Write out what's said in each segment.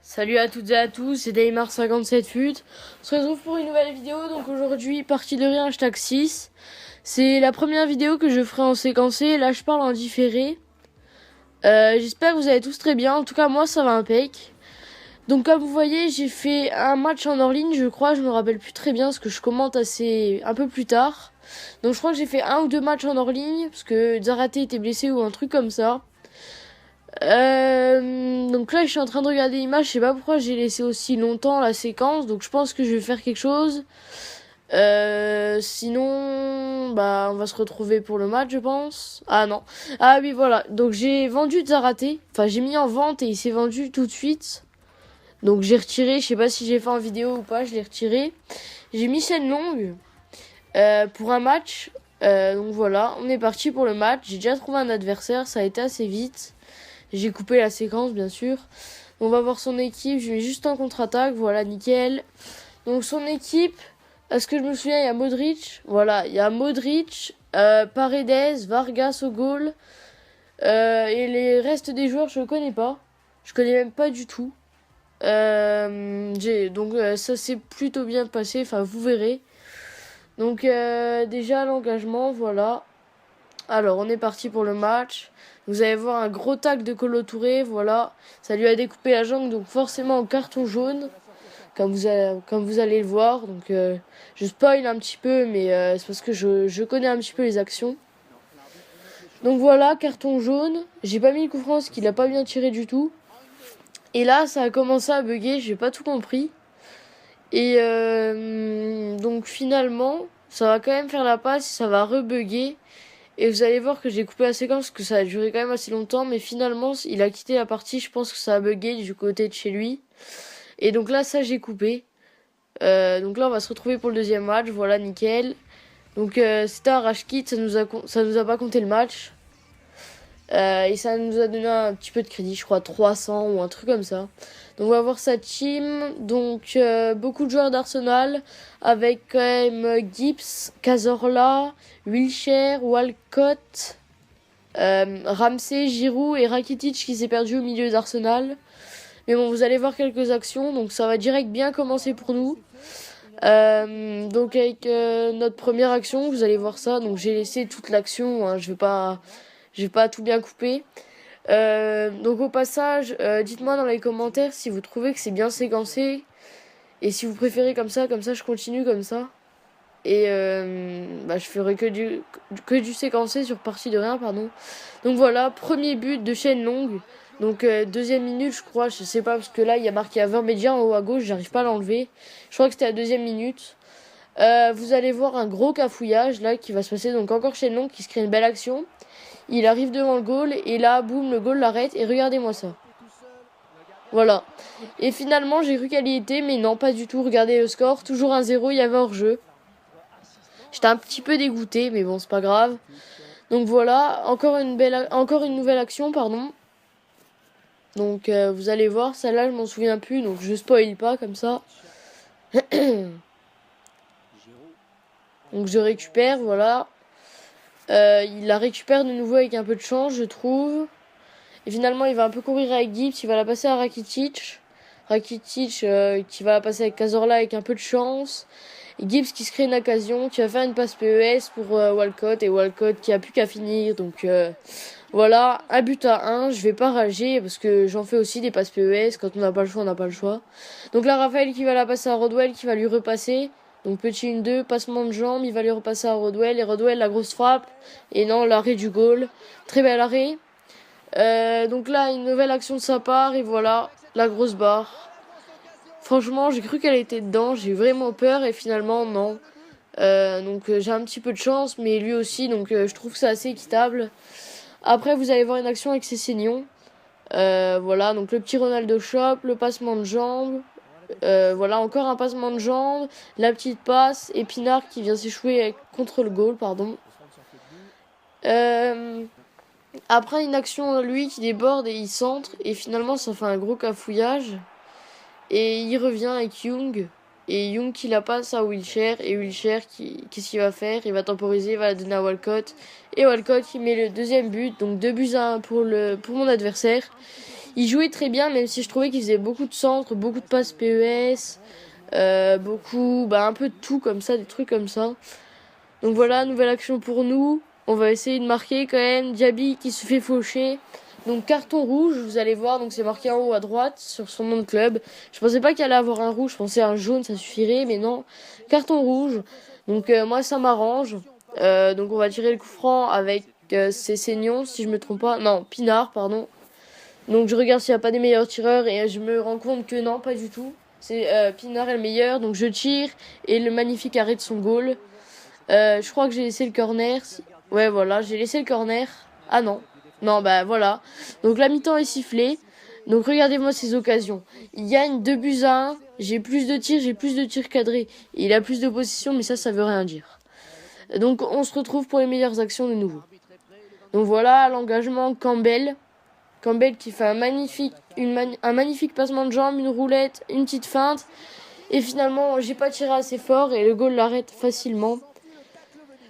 Salut à toutes et à tous, c'est Daymar57 On se retrouve pour une nouvelle vidéo. Donc aujourd'hui, partie de rien, hashtag 6. C'est la première vidéo que je ferai en séquencé. Là, je parle en différé. J'espère que vous allez tous très bien. En tout cas, moi, ça va impec. Donc comme vous voyez, j'ai fait un match en hors ligne, je crois. Je me rappelle plus très bien parce que je commente un peu plus tard. Donc je crois que j'ai fait un ou deux matchs en hors ligne parce que Zaraté était blessé ou un truc comme ça. Donc là je suis en train de regarder l'image, je sais pas pourquoi j'ai laissé aussi longtemps la séquence, donc je pense que je vais faire quelque chose. Sinon, bah on va se retrouver pour le match je pense. Ah non. Ah oui voilà, donc j'ai vendu Zaraté, enfin j'ai mis en vente et il s'est vendu tout de suite. Donc j'ai retiré, je sais pas si j'ai fait en vidéo ou pas, je l'ai retiré. J'ai mis Shenlong pour un match. Donc voilà, on est parti pour le match. J'ai déjà trouvé un adversaire, ça a été assez vite. J'ai coupé la séquence, bien sûr. On va voir son équipe. Je mets juste en contre-attaque. Voilà, nickel. Donc, son équipe, à ce que je me souviens, il y a Modric. Voilà, il y a Modric, Paredes, Vargas au goal. Et les restes des joueurs, je ne connais pas. Je connais même pas du tout. Donc, ça s'est plutôt bien passé. Enfin, vous verrez. Donc, déjà, l'engagement, voilà. Alors, on est parti pour le match. Vous allez voir un gros tac de Kolo Touré, voilà. Ça lui a découpé la jambe, donc forcément en carton jaune, comme vous allez le voir. Donc, je spoil un petit peu, mais c'est parce que je connais un petit peu les actions. Donc voilà, carton jaune. J'ai pas mis le coup franc parce qu'il a pas bien tiré du tout. Et là, ça a commencé à bugger, j'ai pas tout compris. Et donc finalement, ça va quand même faire la passe, ça va rebugger. Et vous allez voir que j'ai coupé la séquence parce que ça a duré quand même assez longtemps. Mais finalement, il a quitté la partie. Je pense que ça a bugué du côté de chez lui. Et donc là, ça, j'ai coupé. Donc là, on va se retrouver pour le deuxième match. Voilà, nickel. Donc c'était un rush kit. Ça nous a pas compté le match. Et ça nous a donné un petit peu de crédit. Je crois 300 ou un truc comme ça. Donc on va voir sa team. Donc beaucoup de joueurs d'Arsenal. Avec quand même Gibbs, Cazorla, Wilshere, Walcott, Ramsey, Giroud et Rakitic qui s'est perdu au milieu d'Arsenal. Mais bon, vous allez voir quelques actions, donc ça va direct bien commencer pour nous. Donc avec notre première action, vous allez voir ça. Donc j'ai laissé toute l'action, hein, je vais pas tout bien couper. Donc au passage, dites-moi dans les commentaires si vous trouvez que c'est bien séquencé et si vous préférez comme ça je continue comme ça. Et je ferai que du séquencé sur partie de rien, pardon. Donc voilà, premier but de Shenlong. Donc deuxième minute, je crois, je sais pas, parce que là, il y a marqué à 20 médias en haut à gauche, j'arrive pas à l'enlever. Je crois que c'était à deuxième minute. Vous allez voir un gros cafouillage là qui va se passer. Donc encore Shenlong qui se crée une belle action. Il arrive devant le goal et là, boum, le goal l'arrête. Et regardez-moi ça. Voilà. Et finalement, j'ai cru qu'elle y était, mais non, pas du tout. Regardez le score, toujours 1-0, il y avait hors-jeu. J'étais un petit peu dégoûté, mais bon, c'est pas grave. Donc voilà, encore une nouvelle action, pardon. Donc vous allez voir, celle-là, je m'en souviens plus, donc je spoil pas comme ça. Donc je récupère, voilà. Il la récupère de nouveau avec un peu de chance, je trouve. Et finalement, il va un peu courir avec Gibbs, il va la passer à Rakitic. Rakitic qui va la passer avec Cazorla avec un peu de chance. Et Gibbs qui se crée une occasion, qui va faire une passe PES pour Walcott. Et Walcott qui a plus qu'à finir. Donc voilà, un but à 1. Je vais pas rager parce que j'en fais aussi des passes PES. Quand on n'a pas le choix, on n'a pas le choix. Donc là, Raphaël qui va la passer à Rodwell, qui va lui repasser. Donc petit 1-2, passement de jambe, il va lui repasser à Rodwell. Et Rodwell, la grosse frappe. Et non, l'arrêt du goal. Très bel arrêt. Donc là, une nouvelle action de sa part. Et voilà, la grosse barre. Franchement, j'ai cru qu'elle était dedans. J'ai eu vraiment peur. Et finalement, non. Donc j'ai un petit peu de chance. Mais lui aussi. Donc je trouve que c'est assez équitable. Après, vous allez voir une action avec Cessignon. Voilà, donc le petit Ronaldo Shop, le passement de jambes. Voilà, encore un passement de jambes. La petite passe. Et Pinard qui vient s'échouer contre le goal, pardon. Après une action, lui qui déborde et il centre. Et finalement, ça fait un gros cafouillage. Et il revient avec Young. Et Young qui la passe à Wilshere. Et Wilshere, qu'est-ce qu'il va faire? Il va temporiser, il va la donner à Walcott. Et Walcott qui met le deuxième but. Donc 2 buts à 1 pour mon adversaire. Il jouait très bien, même si je trouvais qu'il faisait beaucoup de centres, beaucoup de passes PES, beaucoup, un peu de tout comme ça, des trucs comme ça. Donc voilà, nouvelle action pour nous. On va essayer de marquer quand même. Diaby qui se fait faucher. Donc carton rouge, vous allez voir, donc c'est marqué en haut à droite sur son nom de club. Je pensais pas qu'il allait avoir un rouge, je pensais un jaune, ça suffirait, mais non. Carton rouge. Donc moi ça m'arrange. Donc on va tirer le coup franc avec Sessegnon, si je me trompe pas. Non, Pinard, pardon. Donc je regarde s'il n'y a pas des meilleurs tireurs et je me rends compte que non, pas du tout. C'est Pinard est le meilleur, donc je tire et le magnifique arrêt de son goal. Je crois que j'ai laissé le corner. Ouais, voilà, j'ai laissé le corner. Ah non. Non, voilà. Donc la mi-temps est sifflée. Donc regardez-moi ces occasions. Il gagne 2-1. J'ai plus de tirs cadrés. Il a plus de possession, mais ça veut rien dire. Donc on se retrouve pour les meilleures actions de nouveau. Donc voilà, l'engagement Campbell. Campbell qui fait un magnifique passement de jambes, une roulette, une petite feinte. Et finalement, j'ai pas tiré assez fort et le goal l'arrête facilement.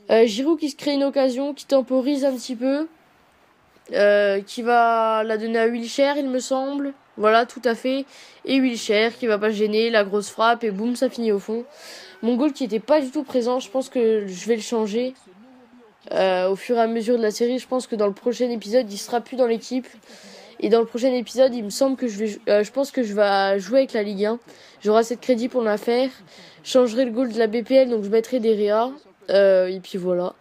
Giroud qui se crée une occasion, qui temporise un petit peu. Qui va la donner à Wilshere, il me semble. Voilà, tout à fait. Et Wilshere qui va pas gêner, la grosse frappe et boum, ça finit au fond. Mon goal qui était pas du tout présent, je pense que je vais le changer. Au fur et à mesure de la série, je pense que dans le prochain épisode, il sera plus dans l'équipe. Et dans le prochain épisode, il me semble que je pense que je vais jouer avec la Ligue 1. J'aurai assez de crédit pour la faire. Je changerai le goal de la BPL, donc je mettrai des Réa. Et puis voilà.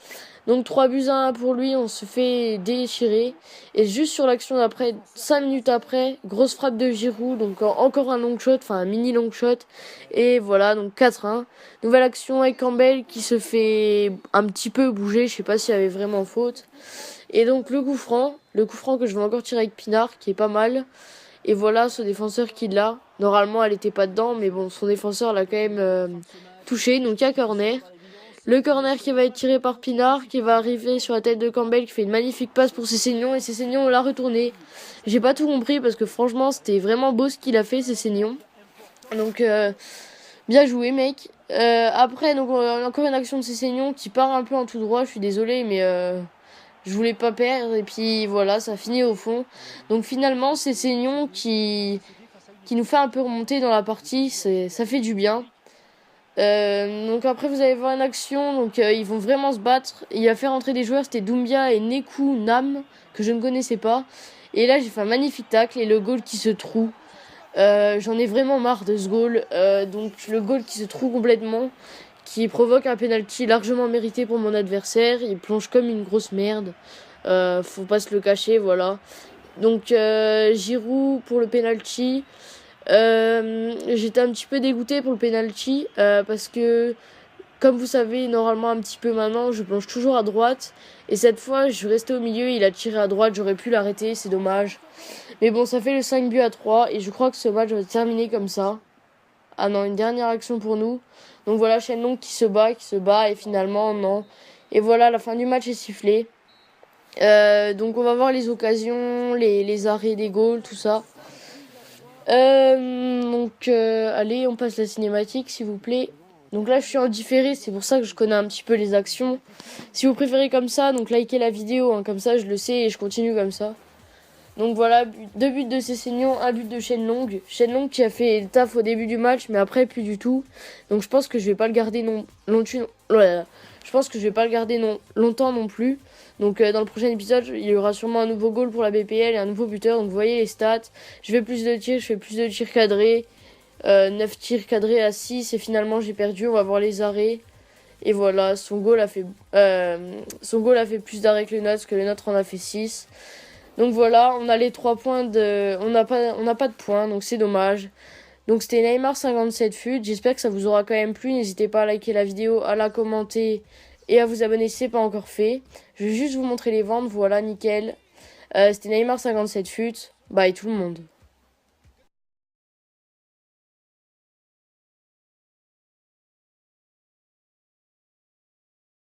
Donc 3-1 pour lui, on se fait déchirer. Et juste sur l'action d'après, 5 minutes après, grosse frappe de Giroud. Donc encore un long shot, enfin un mini long shot. Et voilà, donc 4-1. Nouvelle action avec Campbell qui se fait un petit peu bouger. Je sais pas s'il y avait vraiment faute. Et donc le coup franc que je vais encore tirer avec Pinard, qui est pas mal. Et voilà ce défenseur qui l'a. Normalement elle était pas dedans, mais bon, son défenseur l'a quand même touché. Donc il y a corner. Le corner qui va être tiré par Pinard, qui va arriver sur la tête de Campbell, qui fait une magnifique passe pour Sessegnon, et Sessegnon l'a retourné. J'ai pas tout compris parce que franchement c'était vraiment beau ce qu'il a fait, Sessegnon. Donc bien joué mec. Après donc encore une action de Sessegnon qui part un peu en tout droit, je suis désolé mais je voulais pas perdre et puis voilà, ça finit au fond. Donc finalement Sessegnon qui nous fait un peu remonter dans la partie, ça fait du bien. Donc après vous allez voir une action, donc ils vont vraiment se battre. Il a fait rentrer des joueurs, c'était Doumbia et Nekou Nam, que je ne connaissais pas. Et là j'ai fait un magnifique tacle et le goal qui se trouve. J'en ai vraiment marre de ce goal. Donc le goal qui se trouve complètement, qui provoque un penalty largement mérité pour mon adversaire. Il plonge comme une grosse merde. Faut pas se le cacher, voilà. Donc Giroud pour le penalty. J'étais un petit peu dégoûtée pour le penalty parce que comme vous savez normalement un petit peu maintenant je plonge toujours à droite et cette fois je suis restée au milieu, il a tiré à droite, j'aurais pu l'arrêter, c'est dommage, mais bon ça fait le 5-3 et je crois que ce match va terminer comme ça. Ah non, une dernière action pour nous, donc voilà Shenlong qui se bat et finalement non, et voilà la fin du match est sifflée. Donc on va voir les occasions, les arrêts des goals, tout ça. Allez, on passe la cinématique, s'il vous plaît. Donc là, je suis en différé, c'est pour ça que je connais un petit peu les actions. Si vous préférez comme ça, donc likez la vidéo, hein, comme ça je le sais et je continue comme ça. Donc voilà, 2 buts de Sessegnon, 1 but de Shenlong. Shenlong qui a fait le taf au début du match, mais après plus du tout. Donc je pense que je vais pas le garder longtemps non plus. Donc dans le prochain épisode, il y aura sûrement un nouveau goal pour la BPL et un nouveau buteur. Donc vous voyez les stats. Je fais plus de tirs cadrés. 9 tirs cadrés à 6 et finalement j'ai perdu. On va voir les arrêts. Et voilà, son goal a fait plus d'arrêts que le nôtre, parce que le nôtre en a fait 6. Donc voilà, on a les 3 points on n'a pas de points, donc c'est dommage. Donc c'était Neymar 57 FUT. J'espère que ça vous aura quand même plu. N'hésitez pas à liker la vidéo, à la commenter et à vous abonner si c'est pas encore fait. Je vais juste vous montrer les ventes. Voilà, nickel. C'était Neymar 57 FUT. Bye tout le monde.